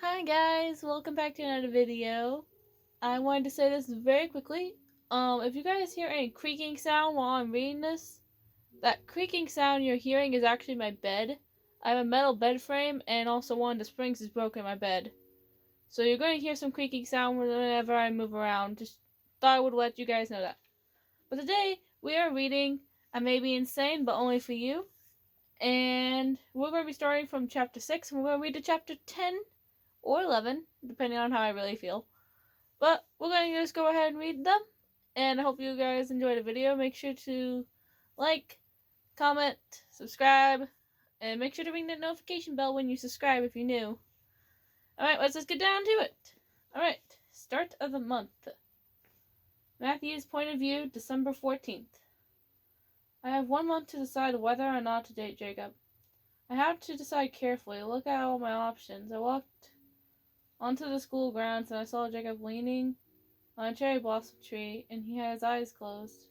Hi guys, welcome back to another video. I wanted to say this very quickly. If you guys hear any creaking sound while I'm reading this, that creaking sound you're hearing is actually my bed. I have a metal bed frame and also one of the springs is broken in my bed. So you're going to hear some creaking sound whenever I move around. Just thought I would let you guys know that. But today we are reading I May Be Insane, but Only for You. And we're going to be starting from chapter 6 and we're going to read to chapter 10 or 11, depending on how I really feel. But we're going to just go ahead and read them, and I hope you guys enjoy the video. Make sure to like, comment, subscribe, and make sure to ring that notification bell when you subscribe if you're new. Alright, let's just get down to it. Alright, start of the month. Matthew's point of view, December 14th. I have 1 month to decide whether or not to date Jacob. I have to decide carefully, look at all my options. I walked onto the school grounds and I saw Jacob leaning on a cherry blossom tree, and he had his eyes closed.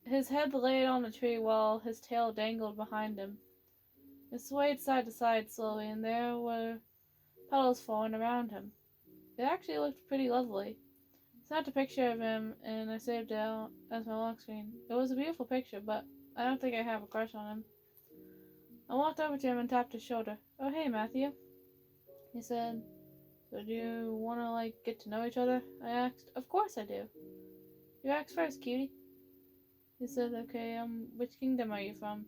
His head lay on the tree while his tail dangled behind him. It swayed side to side slowly, and there were petals falling around him. It actually looked pretty lovely. I snapped a picture of him, and I saved it out as my lock screen. It was a beautiful picture, but I don't think I have a crush on him. I walked over to him and tapped his shoulder. "Oh, hey, Matthew," he said. "So do you want to, get to know each other?" I asked. "Of course I do." "You ask first, cutie." He said, "Okay, which kingdom are you from?"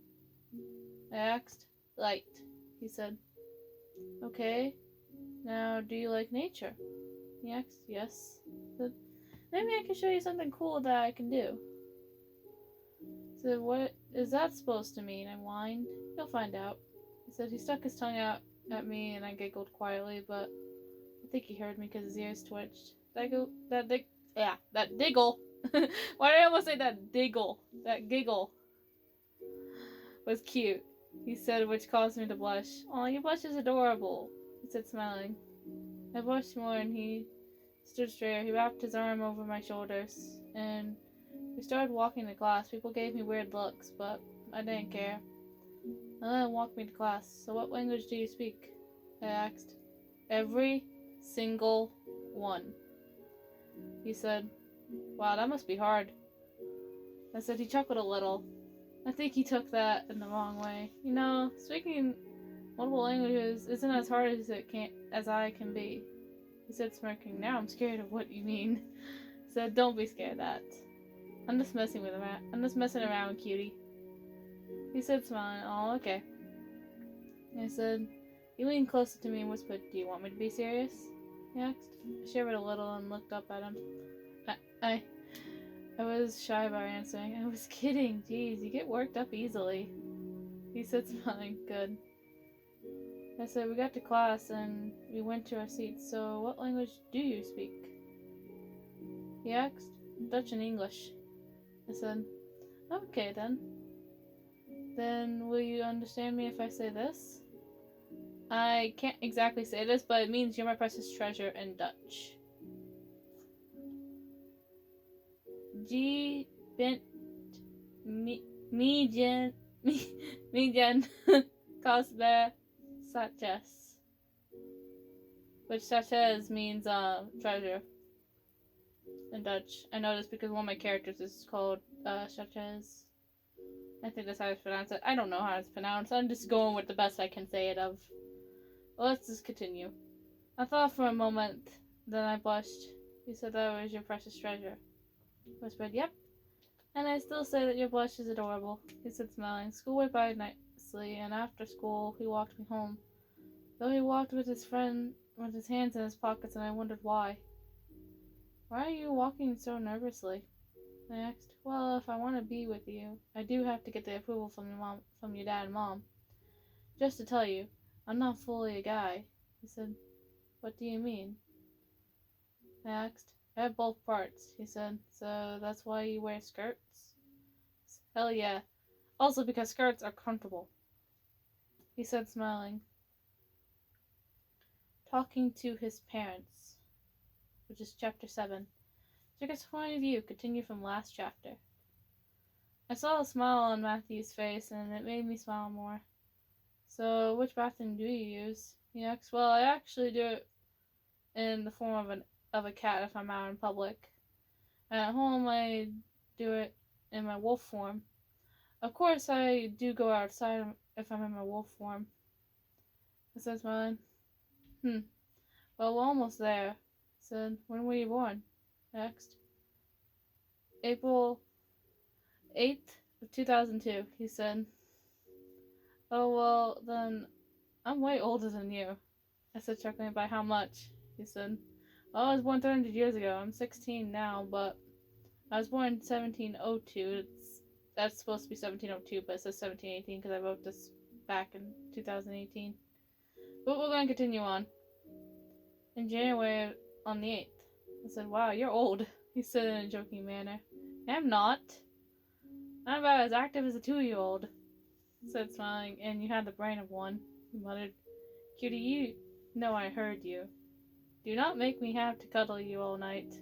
I asked. "Light," he said. "Okay, now do you like nature?" He asked. "Yes." I said, "Maybe I can show you something cool that I can do." He said, "What is that supposed to mean?" I whined. "You'll find out." He said. He stuck his tongue out at me and I giggled quietly, but I think he heard me because his ears twitched. Diggle. Why did I almost say that diggle? That giggle was cute, he said, which caused me to blush. "Aw, your blush is adorable," he said, smiling. I blushed more and he stood straighter. He wrapped his arm over my shoulders and we started walking to class. People gave me weird looks, but I didn't care. I let him walk me to class. "So what language do you speak?" I asked. "Every single one," he said. "Wow, that must be hard." I said. He chuckled a little. I think he took that in the wrong way. Speaking multiple languages isn't as hard as I can be, he said, smirking. "Now I'm scared of what you mean." I said, "Don't be scared of that. I'm just messing around, cutie." He said, smiling. "Oh, okay." I said. He leaned closer to me and whispered, "Do you want me to be serious?" he asked. I shivered a little and looked up at him. I was shy about answering. "I was kidding. Geez, you get worked up easily," he said, smiling. "Good." I said. We got to class and we went to our seats. "So what language do you speak?" he asked. "Dutch and English." I said. "Okay then." "Then will you understand me if I say this?" I can't exactly say this, but it means "you're my precious treasure" in Dutch. G bent me jen Cosbe Saches, which Saches means treasure in Dutch. I know this because one of my characters is called Saches. I think that's how it's pronounced. I don't know how it's pronounced. I'm just going with the best I can say it of. Well, let's just continue. I thought for a moment, then I blushed. "You said that was your precious treasure." I whispered. "Yep. And I still say that your blush is adorable," he said, smiling. School went by nicely, and after school he walked me home. Though he walked with his hands in his pockets, and I wondered why. "Why are you walking so nervously?" I asked. "Well, if I want to be with you, I do have to get the approval from your dad and mom. Just to tell you, I'm not fully a guy," he said. "What do you mean?" I asked. "I have both parts," he said. "So that's why you wear skirts?" "Hell yeah. Also because skirts are comfortable," he said, smiling. Talking to his parents, which is chapter 7. Jacob's point of view, continue from last chapter. I saw a smile on Matthew's face, and it made me smile more. So, which bathroom do you use? He asked. Well, I actually do it in the form of a cat if I'm out in public. And at home, I do it in my wolf form. Of course, I do go outside if I'm in my wolf form. I said, smiling. Well, we're almost there. I said, when were you born? I asked. April 8th of 2002, he said. Oh, well, then I'm way older than you. I said, chuckling. By how much? He said. Well, I was born 300 years ago. I'm 16 now, but I was born in 1702. That's supposed to be 1702, but it says 1718 because I wrote this back in 2018. But we're going to continue on. In January on the 8th, I said, wow, you're old, he said in a joking manner. I'm not. I'm about as active as a 2-year-old, said smiling, and you had the brain of one, he muttered. Cutie, you know I heard you. Do not make me have to cuddle you all night,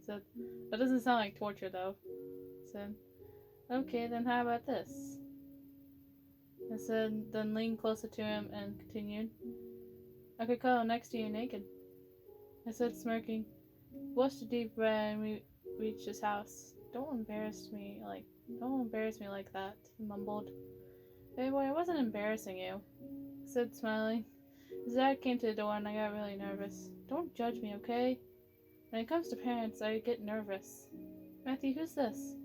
said. That doesn't sound like torture, though, said. Okay, then how about this? I said, then leaned closer to him and continued. I could cuddle next to you naked. I said, smirking. Blushed a deep red and we reached his house. Don't embarrass me like that, he mumbled. Baby boy, I wasn't embarrassing you, I said, smiling. His dad came to the door and I got really nervous. Don't judge me, okay? When it comes to parents, I get nervous. Matthew, who's this?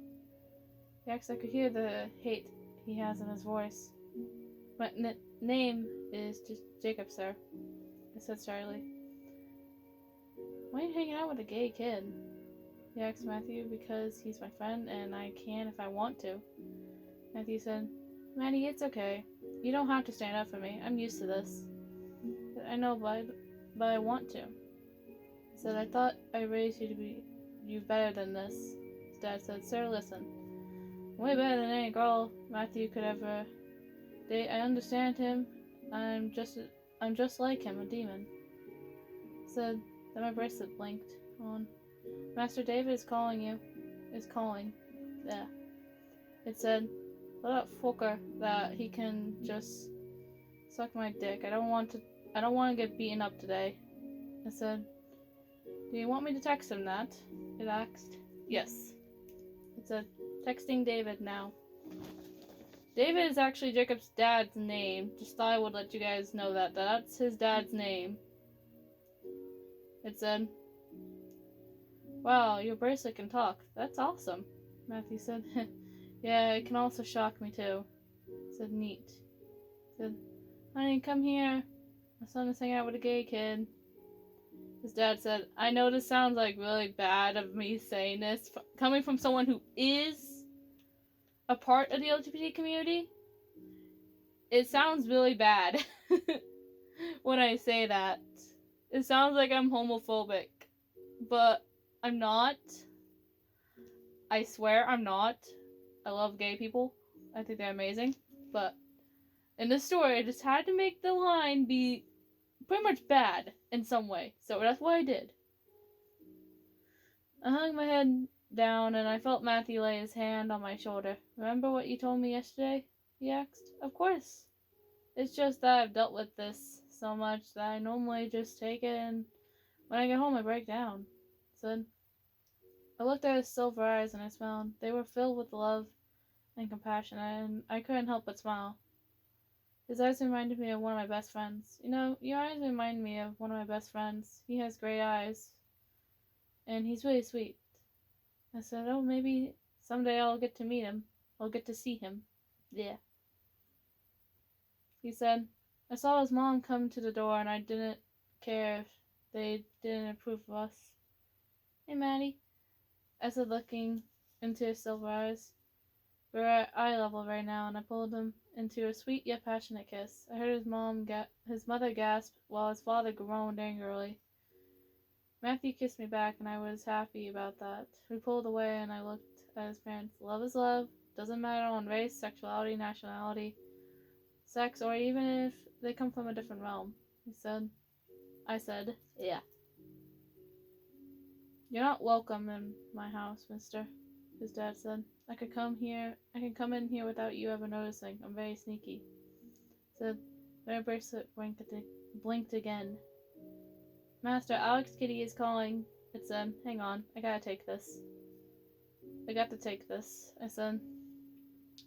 He asked. I could hear the hate he has in his voice. My name is just Jacob, sir, I said shyly. Why are you hanging out with a gay kid? He asked Matthew. Because he's my friend and I can if I want to. Matthew said, Maddie, it's okay. You don't have to stand up for me. I'm used to this. I know, but I want to. He said, I thought I raised you to be you better than this. His dad said, sir, listen. Way better than any girl Matthew could ever date. I understand him. I'm just like him, a demon. He said, then my bracelet blinked on. Master David is calling you. Is calling. Yeah. It said, tell that fucker that he can just suck my dick. I don't want to get beaten up today. I said, do you want me to text him that? It asked. Yes. It said, texting David now. David is actually Jacob's dad's name. Just thought I would let you guys know that. That's his dad's name. It said, wow, your bracelet can talk. That's awesome, Matthew said. Yeah, it can also shock me too. Said, neat. Said, honey, come here. My son is hanging out with a gay kid. His dad said, I know this sounds like really bad of me saying this, coming from someone who is a part of the LGBT community. It sounds really bad when I say that. It sounds like I'm homophobic, but I'm not. I swear I'm not. I love gay people. I think they're amazing. But in this story, I just had to make the line be pretty much bad in some way. So that's what I did. I hung my head down and I felt Matthew lay his hand on my shoulder. Remember what you told me yesterday? He asked. Of course. It's just that I've dealt with this so much that I normally just take it and when I get home I break down. Said. I looked at his silver eyes and I smiled. They were filled with love and compassion, and I couldn't help but smile. His eyes reminded me of one of my best friends. You know, your eyes remind me of one of my best friends. He has gray eyes, and he's really sweet. I said, oh, maybe someday I'll get to meet him. I'll get to see him. Yeah. He said, I saw his mom come to the door, and I didn't care if they didn't approve of us. Hey, Maddie, I said, looking into his silver eyes. We're at eye level right now, and I pulled him into a sweet yet passionate kiss. I heard his mother gasp, while his father groaned angrily. Matthew kissed me back, and I was happy about that. We pulled away, and I looked at his parents. Love is love. Doesn't matter on race, sexuality, nationality, sex, or even if they come from a different realm. He said. I said, yeah. You're not welcome in my house, mister, his dad said. I can come in here without you ever noticing. I'm very sneaky. Said, My bracelet blinked again. Master, Alex Kitty is calling. It said, hang on, I gotta take this. I got to take this, I said.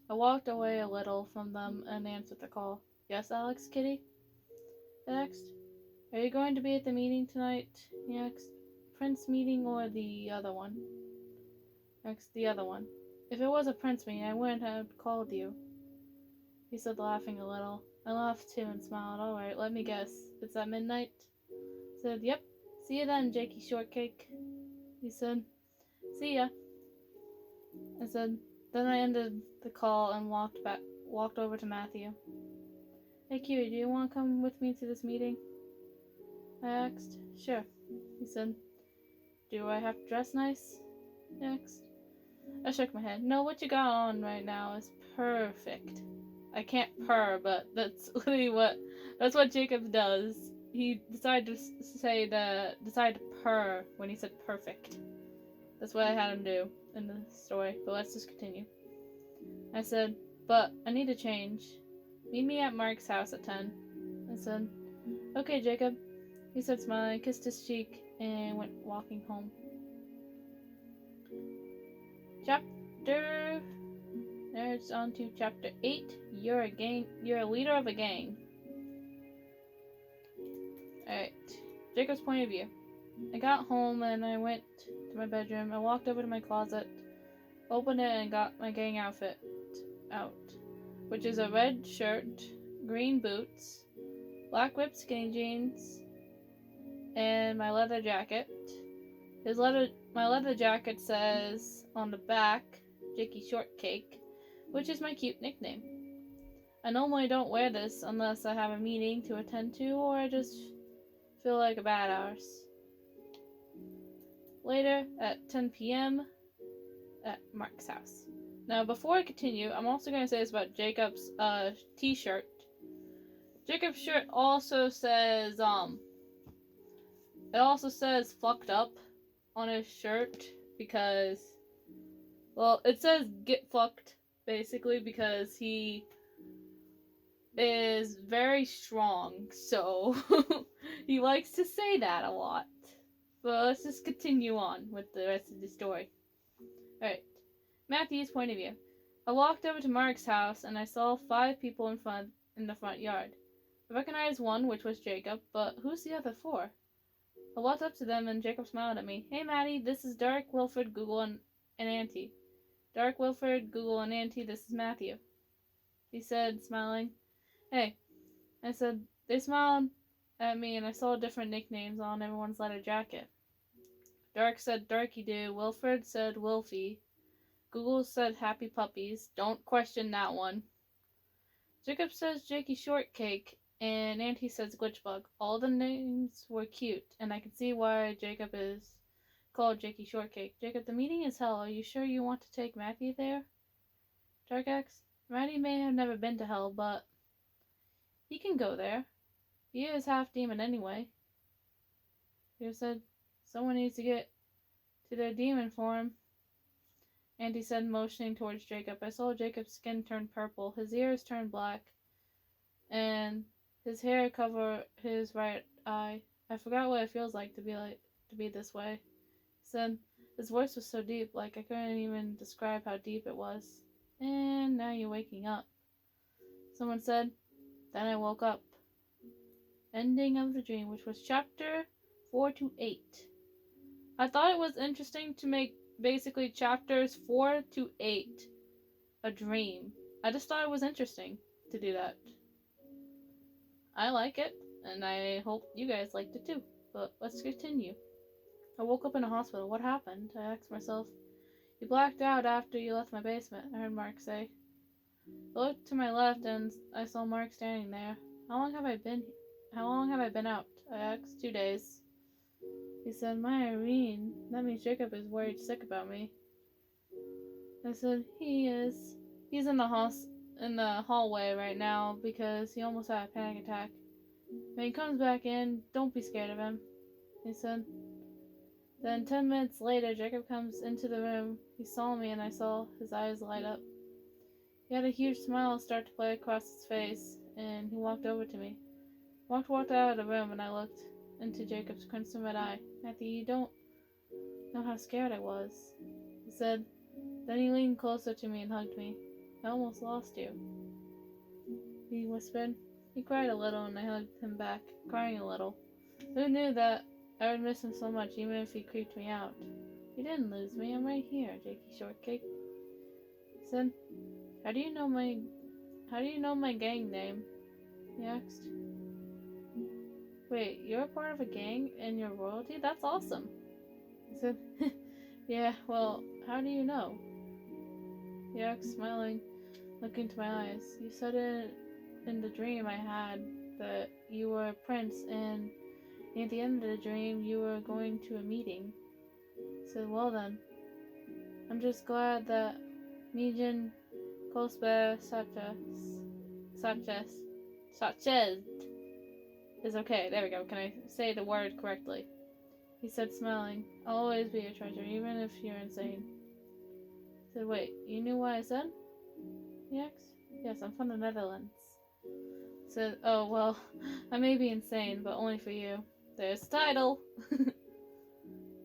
I walked away a little from them and answered the call. Yes, Alex Kitty? I asked. Are you going to be at the meeting tonight? He asked. Prince meeting or the other one? I asked. The other one. If it was a Prince meeting, I wouldn't have called you. He said, laughing a little. I laughed too and smiled. Alright, let me guess. It's at midnight? I said, yep. See you then, Jakey Shortcake. He said, see ya. I said, then I ended the call and walked over to Matthew. Hey Kiwi, do you want to come with me to this meeting? I asked. Sure. He said, do I have to dress nice? He asked. I shook my head. No, what you got on right now is perfect. I can't purr, but that's literally that's what Jacob does. He decided to purr when he said perfect. That's what I had him do in the story, but let's just continue. I said, but I need to change. Meet me at Mark's house at 10. I said, okay, Jacob. He said, smiling, kissed his cheek, and went walking home. It's on to chapter 8. You're a leader of a gang. Alright. Jacob's point of view. I got home and I went to my bedroom. I walked over to my closet, opened it, and got my gang outfit out, which is a red shirt, green boots, black ripped skinny jeans, and my leather jacket. My leather jacket says on the back, Jakey Shortcake, which is my cute nickname. I normally don't wear this unless I have a meeting to attend to or I just feel like a badass. Later, at 10 p.m. at Mark's house. Now, before I continue, I'm also going to say this about Jacob's t-shirt. Jacob's shirt also says, it also says fucked up on his shirt because, well, it says get fucked, basically, because he is very strong, so he likes to say that a lot. But let's just continue on with the rest of the story. Alright, Matthew's point of view. I walked over to Mark's house and I saw 5 people in the front yard. I recognized one, which was Jacob, but who's the other 4? I walked up to them and Jacob smiled at me. Hey Maddie, this is Derek, Wilfred, Google, and Auntie. Derek, Wilfred, Google, and Auntie, this is Matthew. He said, smiling. Hey. I said, they smiled at me and I saw different nicknames on everyone's leather jacket. Derek said Darky Doo, Wilfred said Wilfie, Google said Happy Puppies, don't question that one. Jacob says Jakey Shortcake, and Auntie says Glitchbug. All the names were cute, and I can see why Jacob is called Jakey Shortcake. Jacob, the meeting is hell. Are you sure you want to take Matthew there? Dark X, Matty may have never been to hell, but he can go there. He is half demon anyway. Jacob said, someone needs to get to their demon form. Auntie said, motioning towards Jacob. I saw Jacob's skin turn purple, his ears turn black, and his hair cover his right eye. I forgot what it feels like to be this way. He said, his voice was so deep, like I couldn't even describe how deep it was. And now you're waking up. Someone said, then I woke up. Ending of the dream, which was chapter 4 to 8. I thought it was interesting to make basically chapters 4 to 8 a dream. I just thought it was interesting to do that. I like it, and I hope you guys liked it too. But let's continue. I woke up in a hospital. What happened? I asked myself. You blacked out after you left my basement, I heard Mark say. I looked to my left and I saw Mark standing there. How long have I been out? I asked. 2 days. He said, my Irene, that means Jacob is worried sick about me. I said, he is. He's in the hallway right now because he almost had a panic attack. When he comes back in, don't be scared of him, he said. Then 10 minutes later, Jacob comes into the room. He saw me and I saw his eyes light up. He had a huge smile start to play across his face, and he walked over to me. Walked out of the room, and I looked into Jacob's crimson red eye. Matthew, you don't know how scared I was, he said. Then he leaned closer to me and hugged me. I almost lost you, he whispered. He cried a little, and I hugged him back, crying a little. Who knew that I would miss him so much, even if he creeped me out? You didn't lose me. I'm right here, Jakey Shortcake, he said. How do you know my gang name? He asked. Wait, you're a part of a gang and you're royalty? That's awesome, he said. Yeah, well, how do you know? He asked, smiling, looking into my eyes. You said it in the dream I had that you were a prince, and at the end of the dream you were going to a meeting. I said, well then, I'm just glad that Mijin Kosbe Sachez is okay. There we go. Can I say the word correctly? He said, smiling. I'll always be your treasure, even if you're insane. I said, wait, you knew what I said? He asked. Yes, I'm from the Netherlands. I said, oh, well, I may be insane, but only for you. There's the title!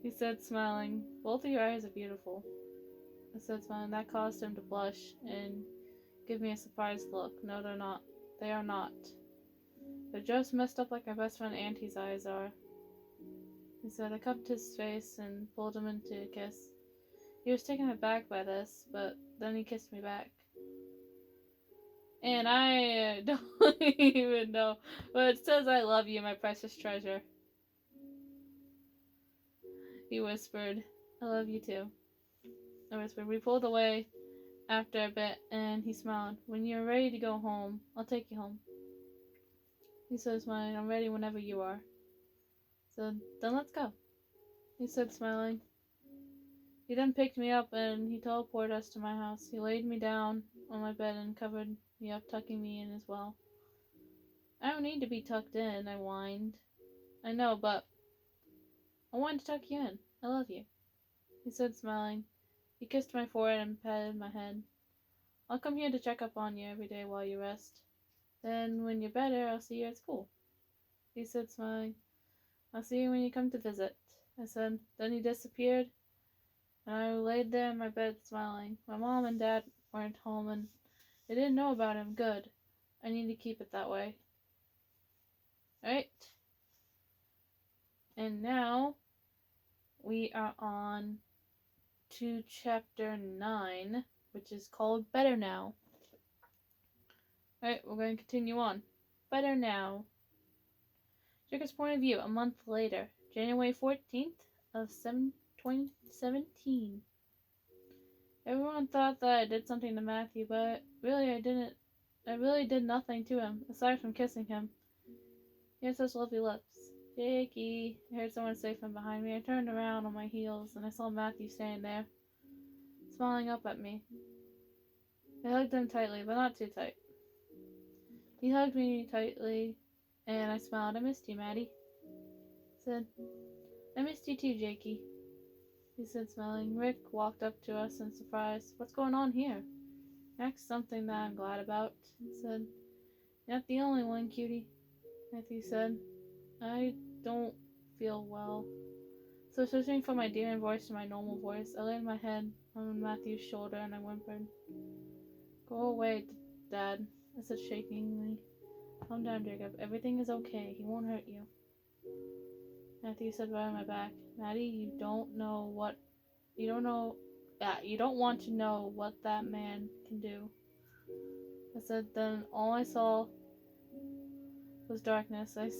He said, smiling. Both of your eyes are beautiful. I said, smiling. That caused him to blush and give me a surprised look. No, they're not. They are not. They're just messed up like my best friend Auntie's eyes are. He said. I cupped his face and pulled him into a kiss. He was taken aback by this, but then he kissed me back. And I don't even know, but it says I love you, my precious treasure. He whispered. I love you too. I whispered. We pulled away after a bit, and he smiled. When you're ready to go home, I'll take you home. He said, smiling. I'm ready whenever you are. So then let's go, he said, smiling. He then picked me up and he teleported us to my house. He laid me down on my bed and covered me up, tucking me in as well. I don't need to be tucked in, I whined. I know, but I wanted to tuck you in. I love you, he said, smiling. He kissed my forehead and patted my head. I'll come here to check up on you every day while you rest. Then, when you're better, I'll see you at school, he said, smiling. I'll see you when you come to visit, I said. Then he disappeared, and I laid there in my bed smiling. My mom and dad weren't home, and they didn't know about him. Good. I need to keep it that way. Alright. And now, we are on to chapter 9, which is called Better Now. Alright, we're going to continue on. Better Now. Jacob's point of view, a month later, January 14th of 2017. Everyone thought that I did something to Matthew, but really I didn't. I really did nothing to him, aside from kissing him. He had such lovely lips. Jakey, I heard someone say from behind me. I turned around on my heels, and I saw Matthew standing there, smiling up at me. I hugged him tightly, but not too tight. He hugged me tightly, and I smiled. I missed you, Maddie, I said. I missed you too, Jakey, he said, smiling. Rick walked up to us in surprise. What's going on here? Asked something that I'm glad about, he said. You're not the only one, cutie, Matthew said. I don't feel well. So switching from my demon voice to my normal voice, I laid my head on Matthew's shoulder and I whimpered. Go away, Dad, I said shakingly. Calm down, Jacob. Everything is okay. He won't hurt you, Matthew said behind my back. Maddie, you don't want to know what that man can do, I said. Then all I saw was darkness. I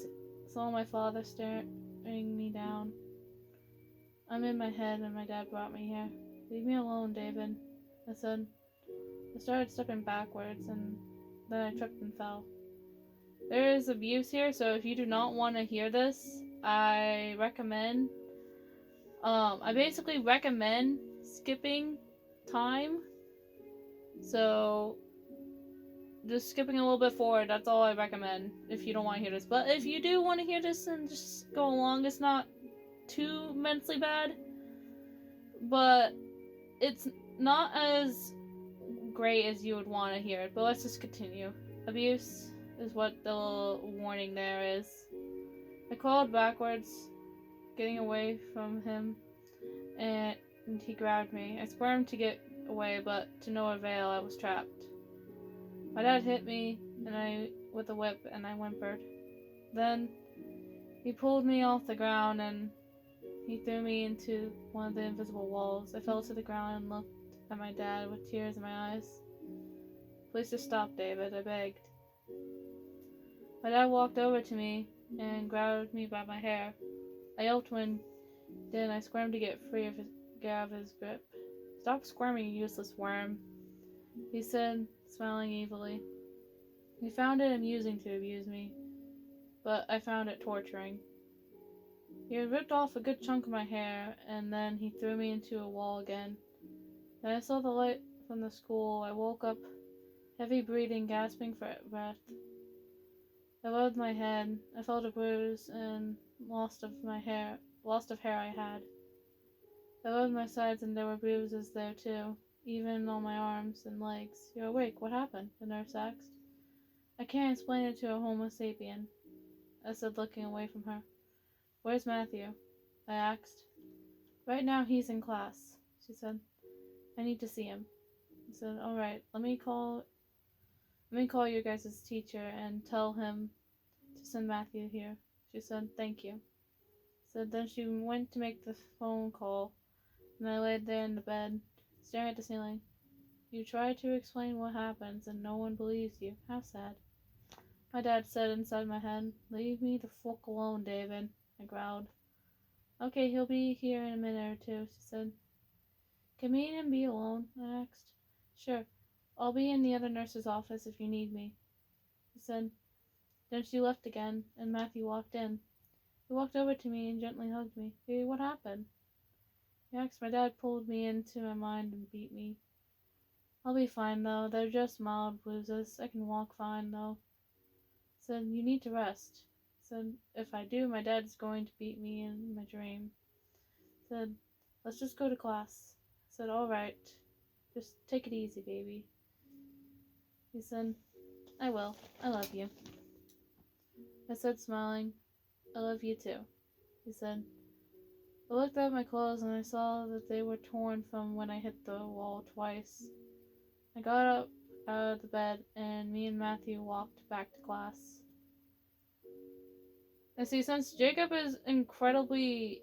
saw my father staring me down. I'm in my head and my dad brought me here. Leave me alone, David, I said. I started stepping backwards and then I tripped and fell. There is abuse here, so if you do not want to hear this, I basically recommend skipping time. So just skipping a little bit forward, that's all I recommend if you don't want to hear this. But if you do want to hear this, then just go along. It's not too immensely bad, but it's not as great as you would want to hear it. But let's just continue. Abuse. is what the little warning there is. I crawled backwards, getting away from him, and he grabbed me. I squirmed to get away, but to no avail. I was trapped. My dad hit me with a whip, and I whimpered. Then he pulled me off the ground and he threw me into one of the invisible walls. I fell to the ground and looked at my dad with tears in my eyes. Please just stop, David, I begged. My dad walked over to me and grabbed me by my hair. I yelped when then I squirmed to get free of his grip. Stop squirming, you useless worm, he said, smiling evilly. He found it amusing to abuse me, but I found it torturing. He had ripped off a good chunk of my hair, and then he threw me into a wall again. Then I saw the light from the school. I woke up, heavy breathing, gasping for breath. I rubbed my head. I felt a bruise and loss of hair I had. I rubbed my sides, and there were bruises there too, even on my arms and legs. You're awake. What happened? The nurse asked. I can't explain it to a Homo sapien, I said, looking away from her. Where's Matthew? I asked. Right now he's in class, she said. I need to see him. I said, all right, let me call your guys' teacher and tell him to send Matthew here. She said, thank you. So then she went to make the phone call, and I laid there in the bed, staring at the ceiling. You try to explain what happens, and no one believes you. How sad. My dad said inside my head, leave me the fuck alone, David, I growled. Okay, he'll be here in a minute or two, she said. Can me and him be alone? I asked. Sure. I'll be in the other nurse's office if you need me, she said. Then she left again, and Matthew walked in. He walked over to me and gently hugged me. Baby, what happened? He asked. My dad pulled me into my mind and beat me. I'll be fine, though. They're just mild bruises. I can walk fine, though. Said, you need to rest. Said, if I do, my dad's going to beat me in my dream. Said, let's just go to class. Said, all right. Just take it easy, baby. He said, I will. I love you. I said, smiling, I love you too. He said. I looked at my clothes and I saw that they were torn from when I hit the wall twice. I got up out of the bed and me and Matthew walked back to class. And see, since Jacob is able to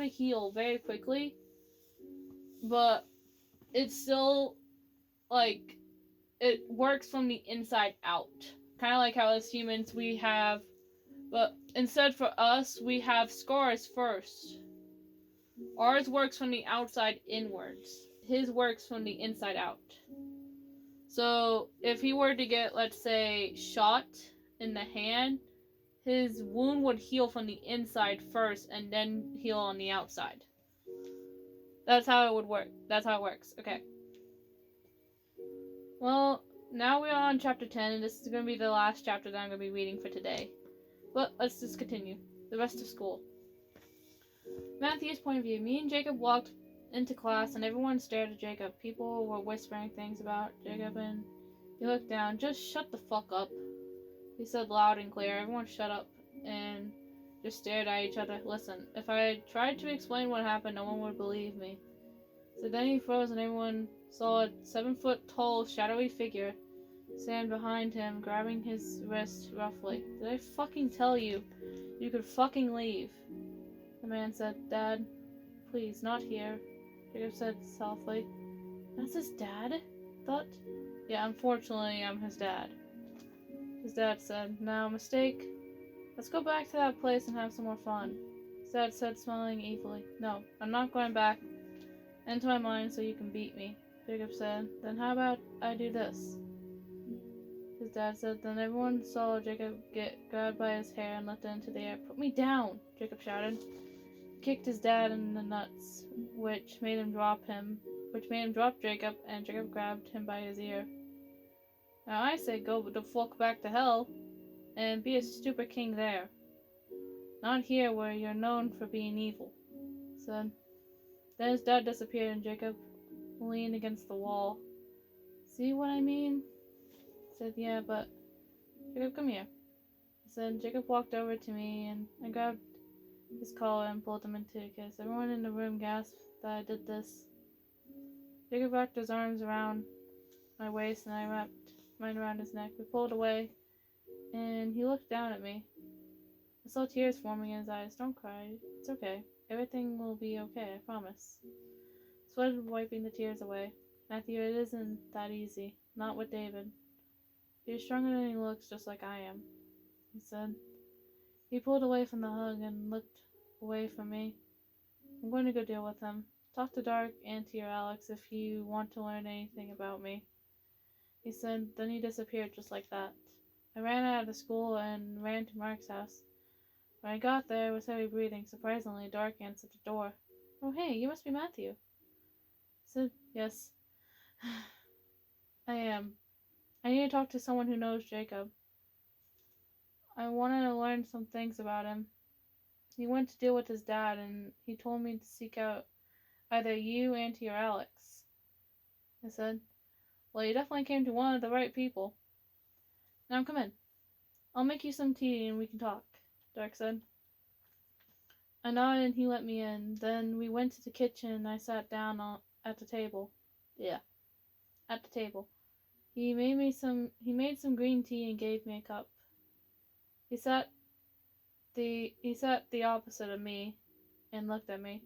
heal very quickly, but it's still, like, it works from the inside out. Kind of like how as humans we have, but instead for us, we have scars first. Ours works from the outside inwards. His works from the inside out. So if he were to get, let's say, shot in the hand, his wound would heal from the inside first and then heal on the outside. That's how it would work. That's how it works. Okay. Well, now we're on chapter 10, and this is going to be the last chapter that I'm going to be reading for today. But let's just continue. The rest of school. Matthew's point of view. Me and Jacob walked into class, and everyone stared at Jacob. People were whispering things about Jacob, and he looked down. Just shut the fuck up, he said loud and clear. Everyone shut up and just stared at each other. Listen, if I tried to explain what happened, no one would believe me. So then he froze, and everyone saw a 7-foot-tall, shadowy figure stand behind him, grabbing his wrist roughly. Did I fucking tell you? You could fucking leave. The man said, Dad, please, not here. Jacob said softly. That's his dad? Thought? Yeah, unfortunately, I'm his dad. His dad said, now, mistake. Let's go back to that place and have some more fun. His dad said, smiling evilly. No, I'm not going back into my mind so you can beat me. Jacob said, then how about I do this? His dad said. Then everyone saw Jacob get grabbed by his hair and lifted into the air. Put me down, Jacob shouted. He kicked his dad in the nuts, which made him drop Jacob, and Jacob grabbed him by his ear. Now I say go the fuck back to hell and be a stupid king there. Not here where you're known for being evil, said. Then his dad disappeared and Jacob leaned against the wall. See what I mean? said, yeah, but Jacob, come here. He said. Jacob walked over to me and I grabbed his collar and pulled him into a kiss. Everyone in the room gasped that I did this. Jacob wrapped his arms around my waist and I wrapped mine around his neck. We pulled away and he looked down at me. I saw tears forming in his eyes. Don't cry. It's okay. Everything will be okay, I promise. Sweated, wiping the tears away. Matthew, it isn't that easy. Not with David. He's stronger than he looks, just like I am, he said. He pulled away from the hug and looked away from me. I'm going to go deal with him. Talk to Dark, Auntie, or Alex if you want to learn anything about me, he said. Then he disappeared just like that. I ran out of the school and ran to Mark's house. When I got there, I was heavy breathing. Surprisingly, Dark answered the door. Oh, hey, you must be Matthew. I said, yes. I am. I need to talk to someone who knows Jacob. I wanted to learn some things about him. He went to deal with his dad, and he told me to seek out either you, Auntie, or Alex. I said, well, you definitely came to one of the right people. Now come in. I'll make you some tea and we can talk, Dark said. I nodded and he let me in. Then we went to the kitchen and I sat down at the table. Yeah, at the table. He made some green tea and gave me a cup. He sat the opposite of me and looked at me.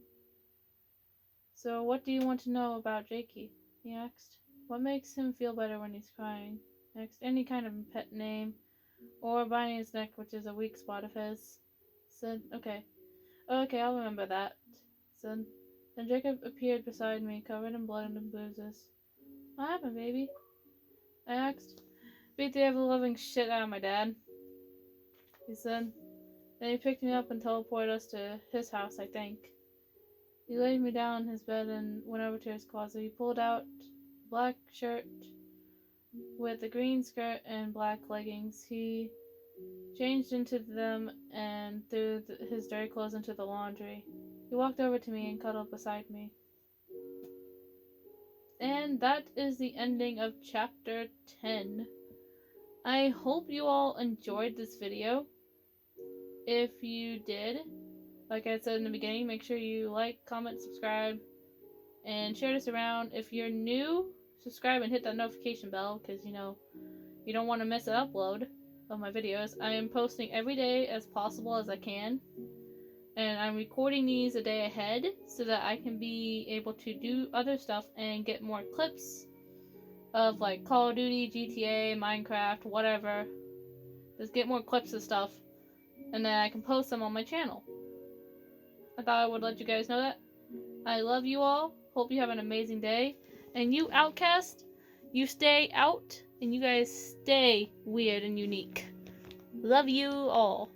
So what do you want to know about Jakey? He asked. What makes him feel better when he's crying? Next, any kind of pet name or biting his neck, which is a weak spot of his. Said, okay, I'll remember that. Said. Then Jacob appeared beside me, covered in blood and bruises. What happened, baby? I asked. Beat the ever-loving shit out of my dad, he said. Then he picked me up and teleported us to his house, I think. He laid me down in his bed and went over to his closet. He pulled out a black shirt with a green skirt and black leggings. He changed into them and threw his dirty clothes into the laundry. He walked over to me and cuddled beside me. And that is the ending of chapter 10. I hope you all enjoyed this video. If you did, like I said in the beginning, make sure you like, comment, subscribe, and share this around. If you're new, subscribe and hit that notification bell because, you don't want to miss an upload of my videos. I am posting every day as possible as I can. And I'm recording these a day ahead so that I can be able to do other stuff and get more clips of like Call of Duty, GTA, Minecraft, whatever. Just get more clips of stuff and then I can post them on my channel. I thought I would let you guys know that. I love you all. Hope you have an amazing day. And you Outcast, you stay out and you guys stay weird and unique. Love you all.